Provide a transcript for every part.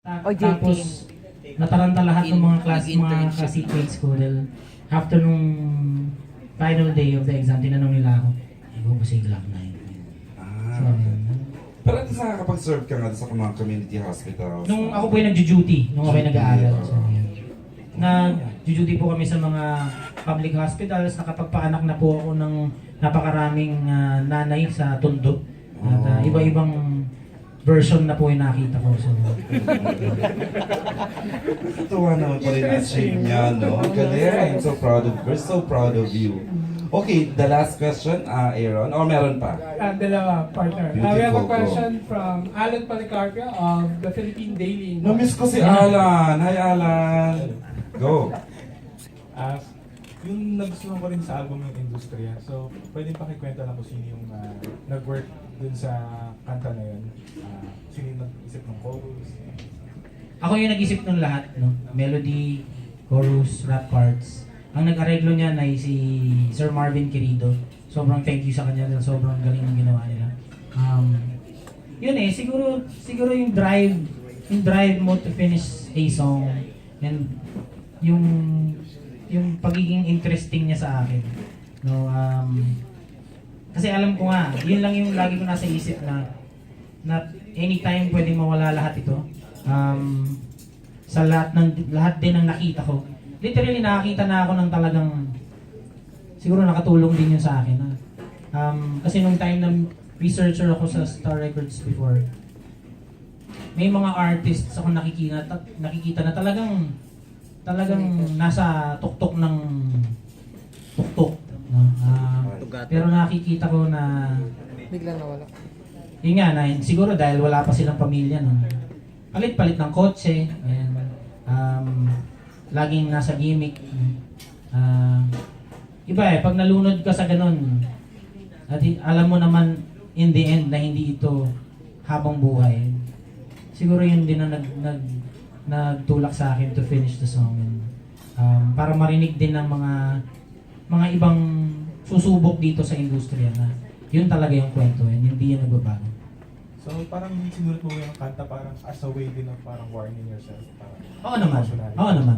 O Tapos, nataranta lahat ng mga classmates ko dahil after nung final day of the exam, tinanong nila ako, ikaw ba si Glock 9? Ah, So, okay. Pero at least nakakapag-serve ka nga sa mga community hospitals. nung ako po yung nag-duty, nung ako yung nag-aaral. So, nag-duty po kami sa mga public hospitals, nakapagpaanak na po ako ng napakaraming nanay sa Tondo. At iba-ibang version na po yung nakita ko. So, Tuwa naman pa rin ang achieve niya, no? Ang galing. I'm so proud of her. So proud of you. Okay, the last question, Aaron. Or meron pa? Dalawa, partner. We have a question from Alan Policarpio of the Philippine Daily. Namiss ko si Alan. Hi, Alan. Go. Yung nagustuhan ko rin sa album yung Industriya. So, pwede pakikwento lang kung sino yung nag-work dun sa kanta na yun. Sino yung nag-isip ng chorus. ako yung nag-isip ng lahat, no? Melody, chorus, rap parts. Ang nag-areglo niyan ay si Sir Marvin Querido. Sobrang thank you sa kanya dahil sobrang galing ng ginawa nila. Yun siguro yung drive mo to finish a song and yung pagiging interesting niya sa akin. No, kasi alam ko nga, yun lang yung lagi ko nasa isip na anytime pwedeng mawala lahat ito. Sa lahat din ng nakita ko. Literally nakakita na ako ng talagang siguro nakatulong din yun sa akin. Kasi nung time na researcher ako sa Star Records before, may mga artists ako nakikita na talagang nasa tuktok ng tuktok. No? Pero nakikita ko na Biglang nawala. yun nga, siguro dahil wala pa silang pamilya. No? Palit-palit ng kotse. Ayan. Laging nasa gimmick. Iba pag nalunod ka sa ganun, at alam mo naman in the end na hindi ito habang buhay. Siguro yun din ang nagtulak sa akin to finish the song. Para marinig din ng mga ibang susubok dito sa industriya na yun talaga yung kwento, hindi yan nagbabago. So, parang sinulat mo yung kanta parang as a way din of parang warning yourself. Parang Oo naman. emotionally. Oo naman.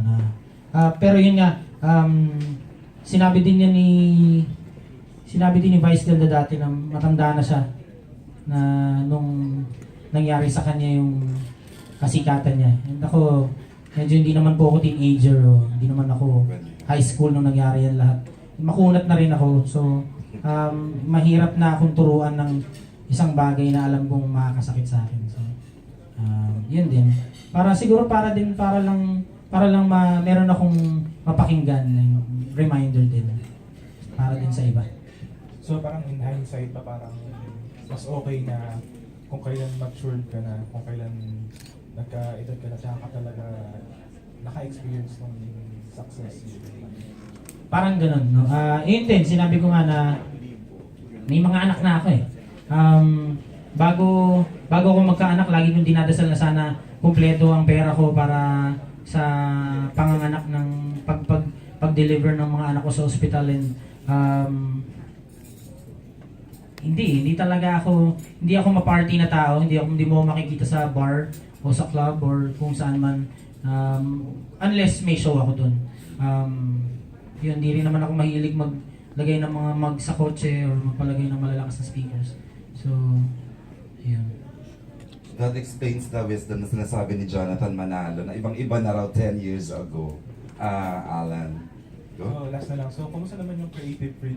Pero yun nga, sinabi din ni Vice Ganda dati na matanda na siya na nung nangyari sa kanya yung kasikatan niya. And ako, medyo hindi naman po ako teenager o hindi naman ako high school nung nangyari yan lahat. Makunat na rin ako. So, mahirap na akong turuan ng isang bagay na alam kong makakasakit sa akin. So, yun din. Para lang meron akong mapakinggan, reminder din. Para din sa iba. So, parang in hindsight pa parang mas okay na kung kailan matured ka na, kung kailan nagka-edad ka na, tsaka ka talaga naka-experience ng success. Parang ganun, no? Yun din, sinabi ko nga na may mga anak na ako eh. Bago ako magkaanak, lagi kong dinadasal na sana kumpleto ang pera ko para sa panganganak ng pag-deliver ng mga anak ko sa ospital. And hindi ako ma-party na tao, hindi mo makikita sa bar o sa club or kung saan man, unless may show ako dun. Yun, hindi rin naman ako mahilig maglagay ng mga mag sa kotse or magpalagay ng malalakas na speakers. So, yun. That explains the wisdom na sinasabi ni Jonathan Manalo na ibang-iba na raw 10 years ago. Alan. Go. Oh, last na lang. So, kumusta naman yung creative freedom?